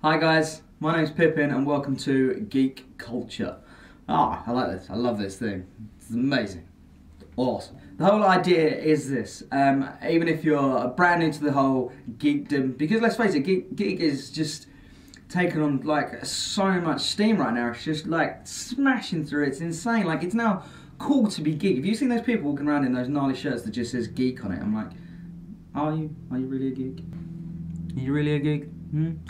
Hi guys, my name's Pippin and welcome to Geek Culture. I like this. I love this thing. It's amazing. Awesome. The whole idea is this, even if you're brand new to the whole geekdom, because let's face it, geek is just taken on like so much steam right now. It's just like smashing through. It's insane. Like, it's now cool to be geek. Have you seen those people walking around in those gnarly shirts that just says geek on it? I'm like, are you really a geek? Are you really a geek?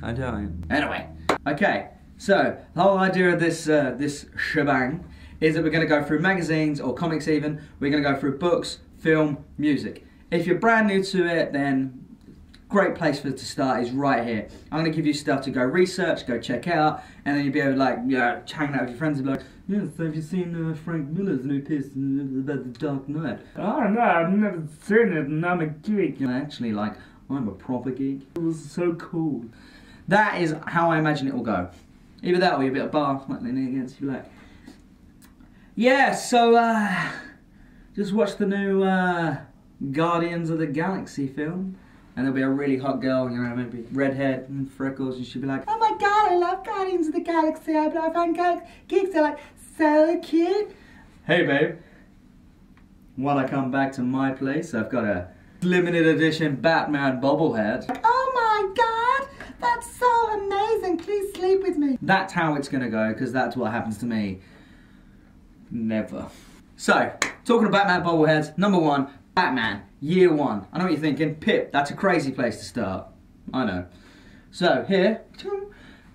I tell you. Anyway, okay, so the whole idea of this this shebang is that we're going to go through magazines or comics even. We're going to go through books, film, music. If you're brand new to it, then great place to start is right here. I'm going to give you stuff to go research, go check out, and then you'll be able to hang out with your friends and be like, yes, have you seen Frank Miller's new piece about the Dark Knight? Oh no, I've never seen it and I'm a geek. Actually, like, I'm a proper geek. It was so cool. That is how I imagine it will go. Either that or you'll be at a bar, like leaning against your leg. Yeah, so just watched the new Guardians of the Galaxy film. And there'll be a really hot girl, you know, maybe redhead and freckles, and she'll be like, oh my god, I love Guardians of the Galaxy. I find geeks are like so cute. Hey babe, wanna come back to my place? I've got a limited edition Batman bobblehead. Oh my god, that's so amazing. Please sleep with me. That's how it's gonna go, because that's what happens to me. Never. So, talking of Batman bobbleheads, number one, Batman, year one. I know what you're thinking, Pip, that's a crazy place to start. I know. So, here,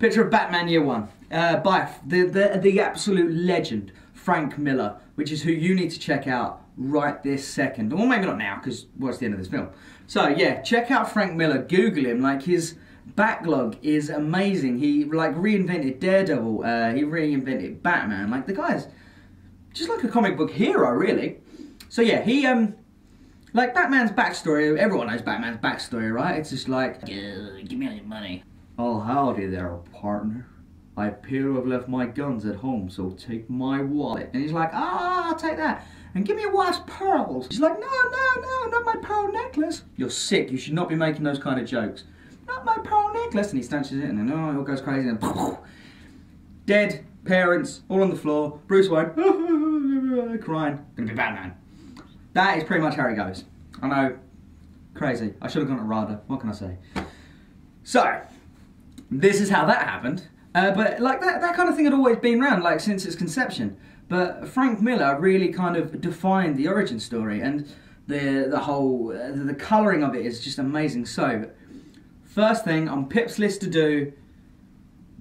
picture of Batman year one. By the absolute legend, Frank Miller, which is who you need to check out right this second. Or maybe not now, because what's the end of this film? So yeah, check out Frank Miller, Google him. Like, his backlog is amazing. He like reinvented Daredevil, he reinvented Batman. Like, the guy's just like a comic book hero, really. So yeah, he like Batman's backstory, everyone knows Batman's backstory, right? It's just like, give me all your money. Oh, howdy there, partner. I appear to have left my guns at home, so take my wallet. And he's like, I'll take that. And give me your wife's pearls. She's like, no, not my pearl necklace. You're sick, you should not be making those kind of jokes. Not my pearl necklace. And he snatches it, and then, it all goes crazy, and dead parents, all on the floor. Bruce Wayne, crying. Gonna be Batman. That is pretty much how it goes. I know, crazy. I should have gone to RADA, what can I say? So, this is how that happened. But like that kind of thing had always been around, like, since its conception. But Frank Miller really kind of defined the origin story, and the whole the colouring of it is just amazing. So, first thing on Pip's list to do,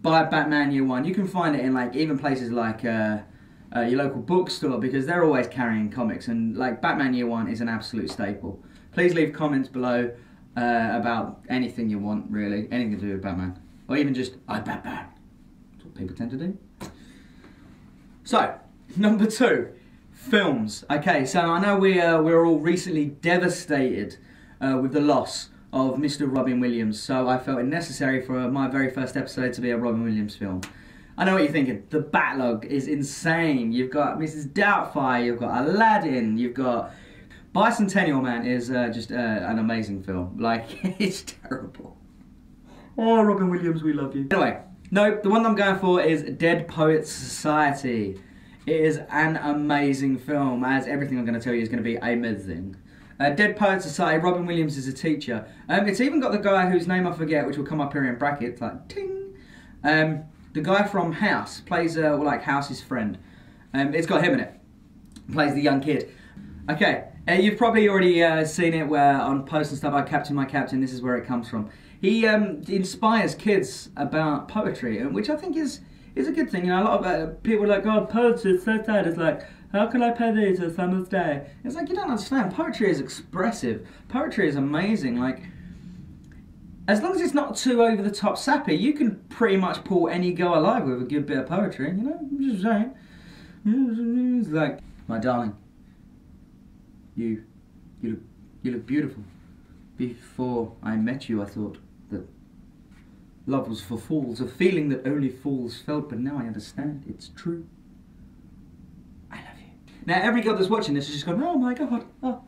buy Batman Year One. You can find it in like even places like your local bookstore, because they're always carrying comics, and like Batman Year One is an absolute staple. Please leave comments below about anything you want, really, anything to do with Batman, or even just I'm Batman. That's what people tend to do. So, number two, films. Okay, so I know we're all recently devastated with the loss of Mr. Robin Williams, so I felt it necessary for my very first episode to be a Robin Williams film. I know what you're thinking, the backlog is insane. You've got Mrs. Doubtfire, you've got Aladdin, you've got... Bicentennial Man is just an amazing film. Like, it's terrible. Oh, Robin Williams, we love you. Anyway, no, the one I'm going for is Dead Poets Society. It is an amazing film, as everything I'm going to tell you is going to be amazing. Dead Poets Society, Robin Williams is a teacher. It's even got the guy whose name I forget, which will come up here in brackets, like, ting. The guy from House plays, like, House's friend. It's got him in it. Plays the young kid. Okay, you've probably already seen it where on posts and stuff, I Captain My Captain, this is where it comes from. He inspires kids about poetry, which I think is a good thing. You know, a lot of people are like, oh, poetry is so sad. It's like, how can I pay these a summer's day? It's like, you don't understand. Poetry is expressive. Poetry is amazing. Like, as long as it's not too over the top sappy, you can pretty much pull any girl alive with a good bit of poetry. You know, I'm just saying. It's like, my darling, you look beautiful. Before I met you, I thought that love was for fools, a feeling that only fools felt, but now I understand it's true. I love you. Now, every girl that's watching this is just going, oh my god, oh.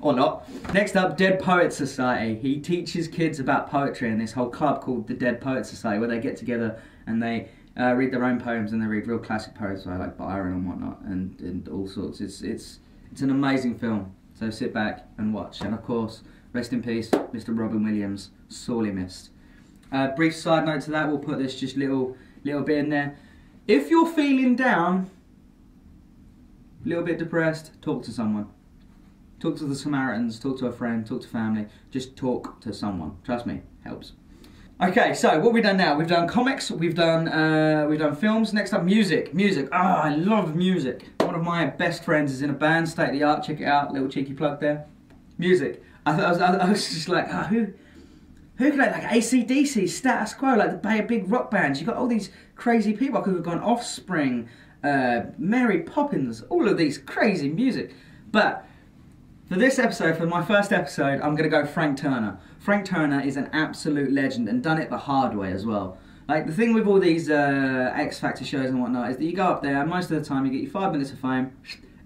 Or not. Next up, Dead Poets Society. He teaches kids about poetry in this whole club called the Dead Poets Society, where they get together and they read their own poems, and they read real classic poets like Byron and whatnot, and all sorts. It's an amazing film. So sit back and watch. And of course, rest in peace, Mr. Robin Williams, sorely missed. Brief side note to that, we'll put this just little bit in there. If you're feeling down, a little bit depressed, talk to someone. Talk to the Samaritans, talk to a friend, talk to family. Just talk to someone. Trust me, helps. Okay, so what have we done now? We've done comics, we've done films. Next up, music. Music. Ah, I love music. One of my best friends is in a band, State of the Art. Check it out. Little cheeky plug there. Music. I was just like, who could like AC/DC, Status Quo, like the big rock bands? You got all these crazy people. I could have gone Offspring, Mary Poppins, all of these crazy music. But for this episode, for my first episode, I'm going to go Frank Turner. Frank Turner is an absolute legend and done it the hard way as well. Like, the thing with all these X Factor shows and whatnot is that you go up there and most of the time you get your 5 minutes of fame,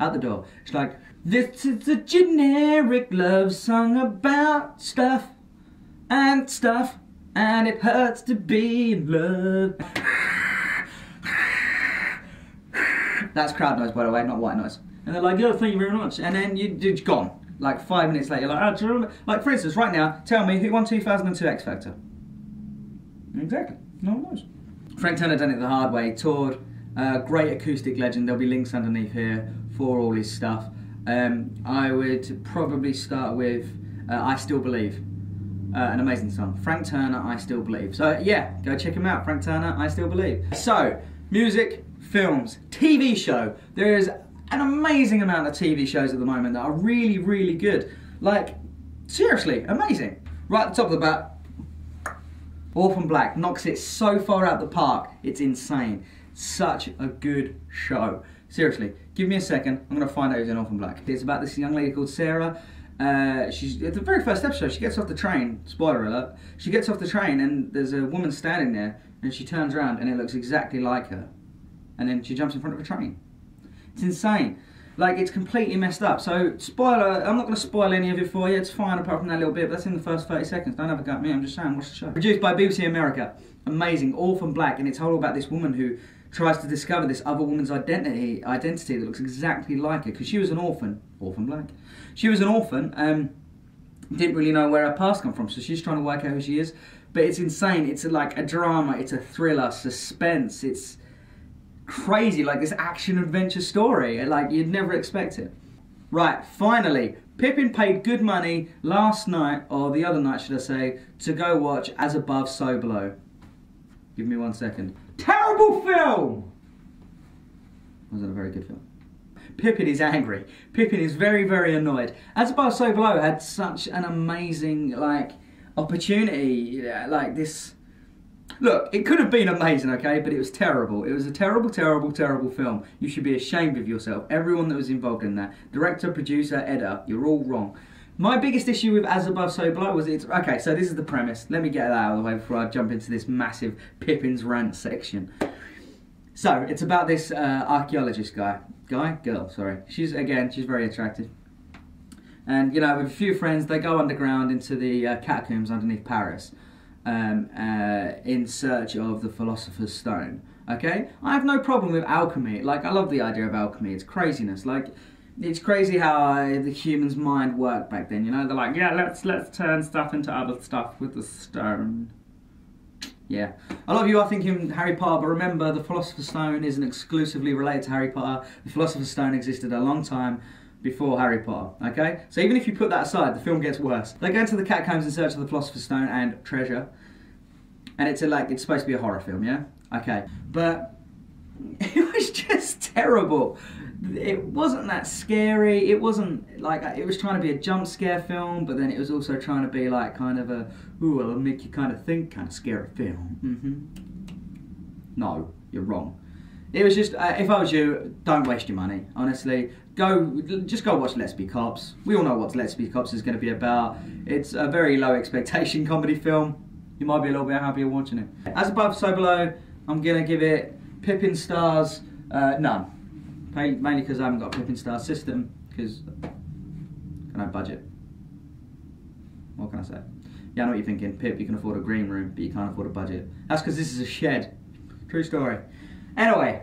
out the door. It's like, this is a generic love song about stuff, and it hurts to be in love. That's crowd noise, by the way, not white noise. And they're like, yeah, thank you very much. And then you're gone. Like 5 minutes later, you're like, oh, do you remember? Like, for instance, right now, tell me who won 2002 X Factor? Exactly. No one knows. Frank Turner done it the hard way. Toured. Great acoustic legend. There'll be links underneath here for all his stuff. I would probably start with I Still Believe. An amazing song. Frank Turner, I Still Believe. So, yeah, go check him out. Frank Turner, I Still Believe. So, music, films, TV show. There is an amazing amount of TV shows at the moment that are really, really good. Like, seriously, amazing. Right at the top of the bat, Orphan Black knocks it so far out the park, it's insane. Such a good show. Seriously, give me a second, I'm going to find out who's in Orphan Black. It's about this young lady called Sarah. She's at the very first episode, she gets off the train, spoiler alert, she gets off the train and there's a woman standing there and she turns around and it looks exactly like her. And then she jumps in front of a train. It's insane. Like, it's completely messed up. So, spoiler, I'm not going to spoil any of it for you. It's fine apart from that little bit, but that's in the first 30 seconds. Don't have a go at me, I'm just saying, watch the show. Produced by BBC America. Amazing. Orphan Black, and it's all about this woman who tries to discover this other woman's identity that looks exactly like her, because she was an orphan. Orphan Black. She was an orphan, didn't really know where her past come from, so she's trying to work out who she is. But it's insane. It's like a drama, it's a thriller, suspense, it's crazy, like this action-adventure story, like you'd never expect it. Right, finally, Pippin paid good money last night, or the other night should I say, to go watch As Above, So Below. Give me 1 second. Terrible film! Wasn't a very good film. Pippin is angry. Pippin is very, very annoyed. As Above, So Below had such an amazing, like, opportunity, like this. Look, it could have been amazing, okay, but it was terrible. It was a terrible, terrible, terrible film. You should be ashamed of yourself. Everyone that was involved in that. Director, producer, editor, you're all wrong. My biggest issue with As Above, So Below was it's... Okay, so this is the premise. Let me get that out of the way before I jump into this massive Pippin's rant section. So, it's about this archaeologist guy. Girl, sorry. She's very attractive. And, you know, with a few friends, they go underground into the catacombs underneath Paris. In search of the Philosopher's Stone. Okay? I have no problem with alchemy. Like, I love the idea of alchemy. It's craziness. Like, it's crazy how the human's mind worked back then, you know? They're like, yeah, let's turn stuff into other stuff with the stone. Yeah. A lot of you are thinking Harry Potter, but remember, the Philosopher's Stone isn't exclusively related to Harry Potter. The Philosopher's Stone existed a long time before Harry Potter, okay? So even if you put that aside, the film gets worse. They go into the catacombs in search of the Philosopher's Stone and treasure. And it's supposed to be a horror film, yeah? Okay. But it was just terrible. It wasn't that scary. It wasn't like, it was trying to be a jump scare film, but then it was also trying to be like kind of a, ooh, it'll make you kind of think kind of scary film. No, you're wrong. It was just, if I was you, don't waste your money, honestly. Just go watch Let's Be Cops. We all know what Let's Be Cops is going to be about. It's a very low expectation comedy film. You might be a little bit happier watching it. As Above, So Below, I'm going to give it Pippin stars, none. Mainly because I haven't got a Pippin star system, because I don't budget. What can I say? Yeah, I know what you're thinking. Pip, you can afford a green room, but you can't afford a budget. That's because this is a shed. True story. Anyway,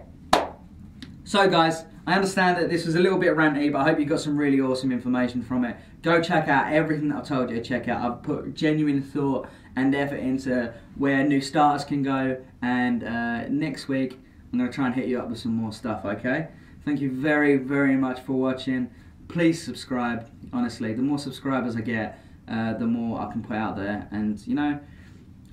so guys, I understand that this was a little bit ranty, but I hope you got some really awesome information from it. Go check out everything that I've told you to check out. I've put genuine thought and effort into where new starters can go, and next week I'm going to try and hit you up with some more stuff, okay? Thank you very, very much for watching. Please subscribe. Honestly, the more subscribers I get, the more I can put out there. And, you know,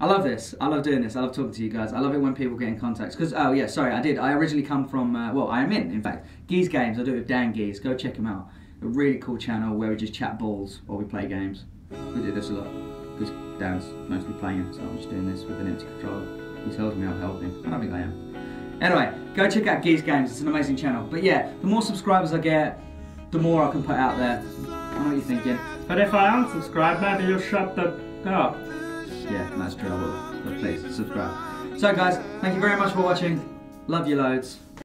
I love this. I love doing this. I love talking to you guys. I love it when people get in contact. Because, oh yeah, sorry, I originally come from, well, I am in fact, Geeks Games. I do it with Dan Geeks. Go check him out. A really cool channel where we just chat balls while we play games. We do this a lot. Because Dan's mostly playing, so I'm just doing this with an empty controller. He tells me I'm helping. I don't think I am. Anyway, go check out Geeks Games. It's an amazing channel. But yeah, the more subscribers I get, the more I can put out there. I know what you're thinking. But if I unsubscribe, maybe you'll shut the up. Yeah, that's true, I will. But please, subscribe. So guys, thank you very much for watching. Love you loads.